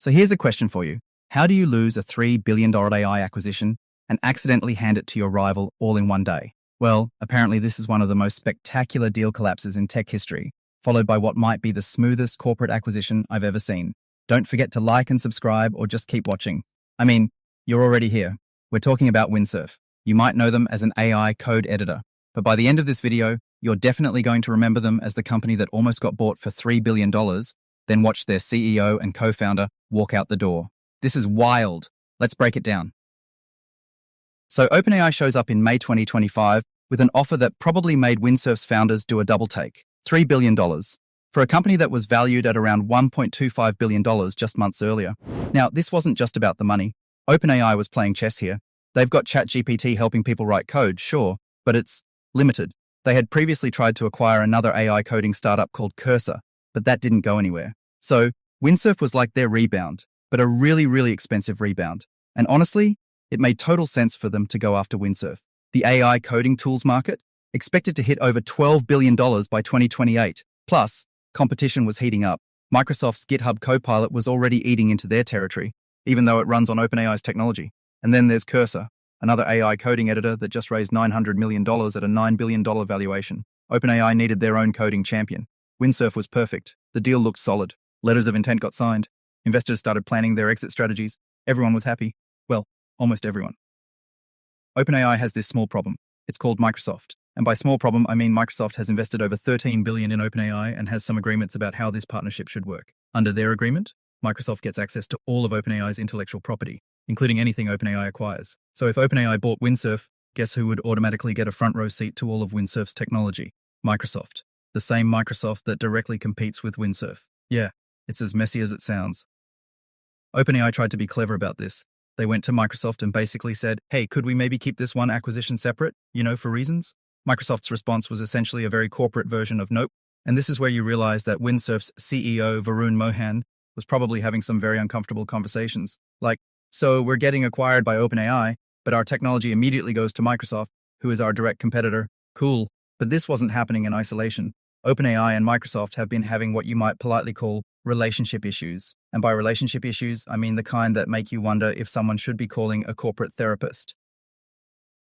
So here's a question for you. How do you lose a $3 billion AI acquisition and accidentally hand it to your rival all in one day? Well, apparently this is one of the most spectacular deal collapses in tech history, followed by what might be the smoothest corporate acquisition I've ever seen. Don't forget to like and subscribe or just keep watching. I mean, you're already here. We're talking about Windsurf. You might know them as an AI code editor, but by the end of this video, you're definitely going to remember them as the company that almost got bought for $3 billion, then watched their CEO and co-founder walk out the door. This is wild. Let's break it down. So OpenAI shows up in May 2025 with an offer that probably made Windsurf's founders do a double take. $3 billion. For a company that was valued at around $1.25 billion just months earlier. Now, this wasn't just about the money. OpenAI was playing chess here. They've got ChatGPT helping people write code, sure, but it's limited. They had previously tried to acquire another AI coding startup called Cursor, but that didn't go anywhere. So Windsurf was like their rebound, but a really, really expensive rebound. And honestly, it made total sense for them to go after Windsurf. The AI coding tools market, expected to hit over $12 billion by 2028. Plus, competition was heating up. Microsoft's GitHub Copilot was already eating into their territory, even though it runs on OpenAI's technology. And then there's Cursor, another AI coding editor that just raised $900 million at a $9 billion valuation. OpenAI needed their own coding champion. Windsurf was perfect. The deal looked solid. Letters of intent got signed. Investors started planning their exit strategies. Everyone was happy. Well, almost everyone. OpenAI has this small problem. It's called Microsoft. And by small problem, I mean Microsoft has invested over $13 billion in OpenAI and has some agreements about how this partnership should work. Under their agreement, Microsoft gets access to all of OpenAI's intellectual property, including anything OpenAI acquires. So if OpenAI bought Windsurf, guess who would automatically get a front row seat to all of Windsurf's technology? Microsoft. The same Microsoft that directly competes with Windsurf. Yeah, it's as messy as it sounds. OpenAI tried to be clever about this. They went to Microsoft and basically said, hey, could we maybe keep this one acquisition separate, for reasons? Microsoft's response was essentially a very corporate version of nope. And this is where you realize that Windsurf's CEO, Varun Mohan, was probably having some very uncomfortable conversations. Like, so we're getting acquired by OpenAI, but our technology immediately goes to Microsoft, who is our direct competitor. Cool. But this wasn't happening in isolation. OpenAI and Microsoft have been having what you might politely call relationship issues. And by relationship issues, I mean the kind that make you wonder if someone should be calling a corporate therapist.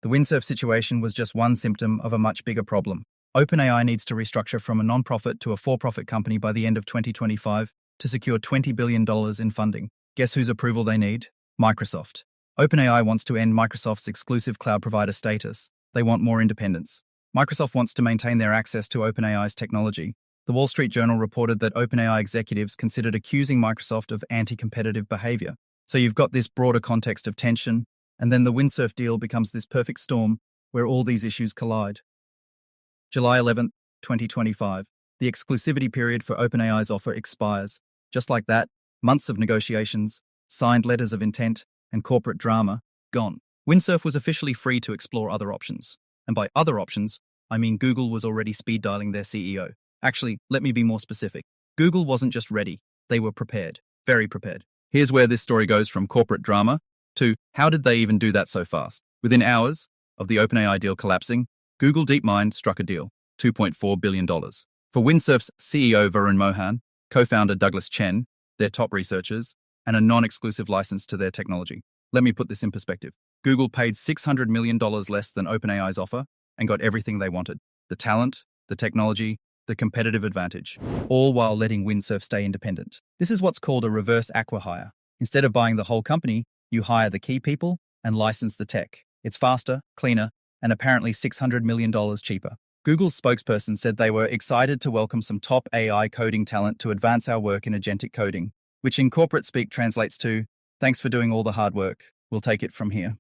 The Windsurf situation was just one symptom of a much bigger problem. OpenAI needs to restructure from a non-profit to a for-profit company by the end of 2025 to secure $20 billion in funding. Guess whose approval they need? Microsoft. OpenAI wants to end Microsoft's exclusive cloud provider status. They want more independence. Microsoft wants to maintain their access to OpenAI's technology. The Wall Street Journal reported that OpenAI executives considered accusing Microsoft of anti-competitive behavior. So you've got this broader context of tension, and then the Windsurf deal becomes this perfect storm where all these issues collide. July 11, 2025. The exclusivity period for OpenAI's offer expires. Just like that, months of negotiations, signed letters of intent, and corporate drama, gone. Windsurf was officially free to explore other options. And by other options, I mean Google was already speed dialing their CEO. Actually, let me be more specific. Google wasn't just ready, they were prepared. Very prepared. Here's where this story goes from corporate drama to how did they even do that so fast? Within hours of the OpenAI deal collapsing, Google DeepMind struck a deal, $2.4 billion. For Windsurf's CEO Varun Mohan, co-founder Douglas Chen, their top researchers, and a non-exclusive license to their technology. Let me put this in perspective. Google paid $600 million less than OpenAI's offer and got everything they wanted. The talent, the technology, the competitive advantage, all while letting Windsurf stay independent. This is what's called a reverse acqui-hire. Instead of buying the whole company, you hire the key people and license the tech. It's faster, cleaner, and apparently $600 million cheaper. Google's spokesperson said they were excited to welcome some top AI coding talent to advance our work in agentic coding, which in corporate speak translates to, thanks for doing all the hard work. We'll take it from here.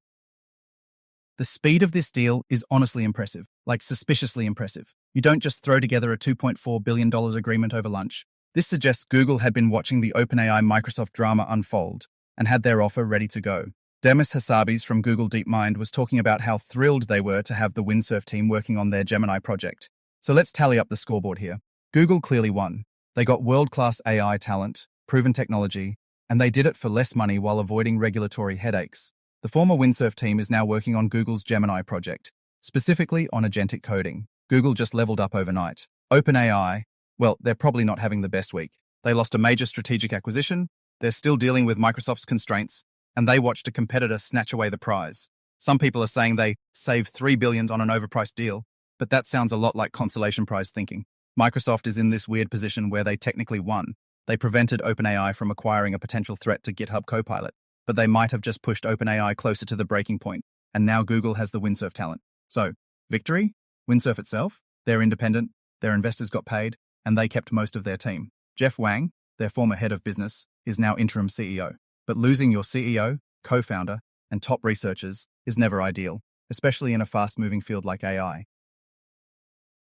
The speed of this deal is honestly impressive, like suspiciously impressive. You don't just throw together a $2.4 billion agreement over lunch. This suggests Google had been watching the OpenAI-Microsoft drama unfold and had their offer ready to go. Demis Hassabis from Google DeepMind was talking about how thrilled they were to have the Windsurf team working on their Gemini project. So let's tally up the scoreboard here. Google clearly won. They got world-class AI talent, proven technology, and they did it for less money while avoiding regulatory headaches. The former Windsurf team is now working on Google's Gemini project, specifically on agentic coding. Google just leveled up overnight. OpenAI, well, they're probably not having the best week. They lost a major strategic acquisition, They're still dealing with Microsoft's constraints, and they watched a competitor snatch away the prize. Some people are saying they saved $3 billion on an overpriced deal, but that sounds a lot like consolation prize thinking. Microsoft is in this weird position where they technically won. They prevented OpenAI from acquiring a potential threat to GitHub Copilot, but they might have just pushed OpenAI closer to the breaking point, and now Google has the Windsurf talent. So, victory? Windsurf itself? They're independent, their investors got paid, and they kept most of their team. Jeff Wang, their former head of business, is now interim CEO. But losing your CEO, co-founder, and top researchers is never ideal, especially in a fast-moving field like AI.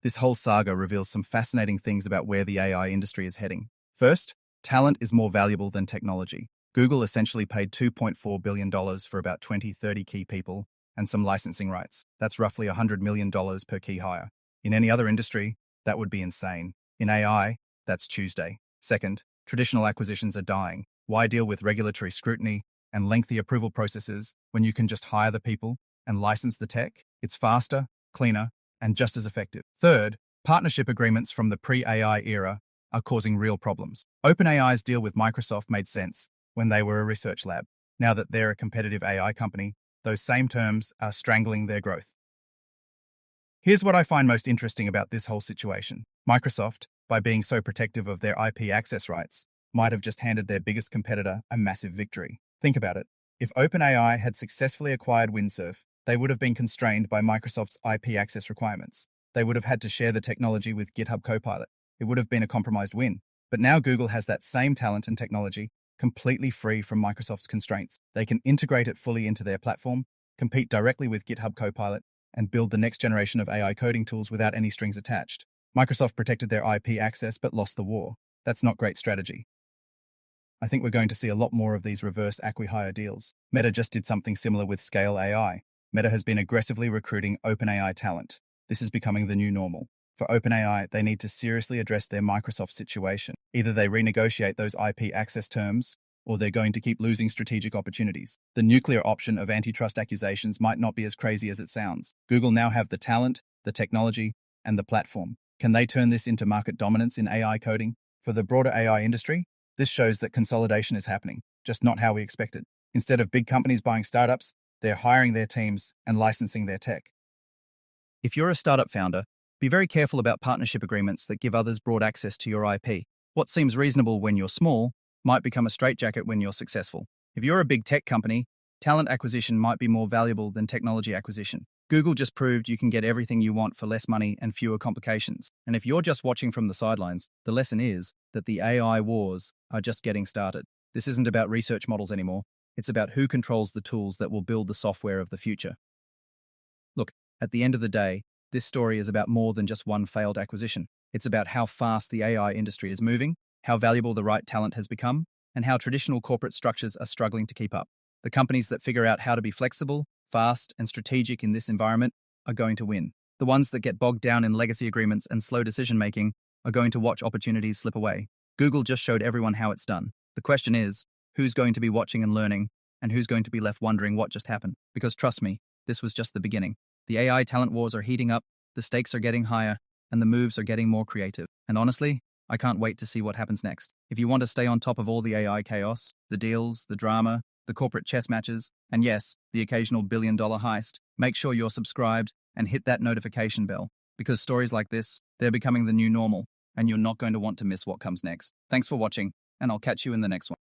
This whole saga reveals some fascinating things about where the AI industry is heading. First, talent is more valuable than technology. Google essentially paid $2.4 billion for about 20-30 key people and some licensing rights. That's roughly $100 million per key hire. In any other industry, that would be insane. In AI, that's Tuesday. Second, traditional acquisitions are dying. Why deal with regulatory scrutiny and lengthy approval processes when you can just hire the people and license the tech? It's faster, cleaner, and just as effective. Third, partnership agreements from the pre-AI era are causing real problems. OpenAI's deal with Microsoft made sense when they were a research lab. Now that they're a competitive AI company, those same terms are strangling their growth. Here's what I find most interesting about this whole situation. Microsoft, by being so protective of their IP access rights, might have just handed their biggest competitor a massive victory. Think about it. If OpenAI had successfully acquired Windsurf, they would have been constrained by Microsoft's IP access requirements. They would have had to share the technology with GitHub Copilot. It would have been a compromised win. But now Google has that same talent and technology, completely free from Microsoft's constraints. They can integrate it fully into their platform, compete directly with GitHub Copilot, and build the next generation of AI coding tools without any strings attached. Microsoft protected their IP access but lost the war. That's not great strategy. I think we're going to see a lot more of these reverse acqui-hire deals. Meta just did something similar with Scale AI. Meta has been aggressively recruiting OpenAI talent. This is becoming the new normal. For OpenAI, they need to seriously address their Microsoft situation. Either they renegotiate those IP access terms, or they're going to keep losing strategic opportunities. The nuclear option of antitrust accusations might not be as crazy as it sounds. Google now have the talent, the technology, and the platform. Can they turn this into market dominance in AI coding? For the broader AI industry, this shows that consolidation is happening, just not how we expected. Instead of big companies buying startups, they're hiring their teams and licensing their tech. If you're a startup founder, be very careful about partnership agreements that give others broad access to your IP. What seems reasonable when you're small might become a straitjacket when you're successful. If you're a big tech company, talent acquisition might be more valuable than technology acquisition. Google just proved you can get everything you want for less money and fewer complications. And if you're just watching from the sidelines, the lesson is that the AI wars are just getting started. This isn't about research models anymore. It's about who controls the tools that will build the software of the future. Look, at the end of the day, this story is about more than just one failed acquisition. It's about how fast the AI industry is moving, how valuable the right talent has become, and how traditional corporate structures are struggling to keep up. The companies that figure out how to be flexible, fast, and strategic in this environment are going to win. The ones that get bogged down in legacy agreements and slow decision-making are going to watch opportunities slip away. Google just showed everyone how it's done. The question is, who's going to be watching and learning, and who's going to be left wondering what just happened? Because trust me, this was just the beginning. The AI talent wars are heating up, the stakes are getting higher, and the moves are getting more creative. And honestly, I can't wait to see what happens next. If you want to stay on top of all the AI chaos, the deals, the drama, the corporate chess matches, and yes, the occasional billion-dollar heist, make sure you're subscribed and hit that notification bell, because stories like this, they're becoming the new normal, and you're not going to want to miss what comes next. Thanks for watching, and I'll catch you in the next one.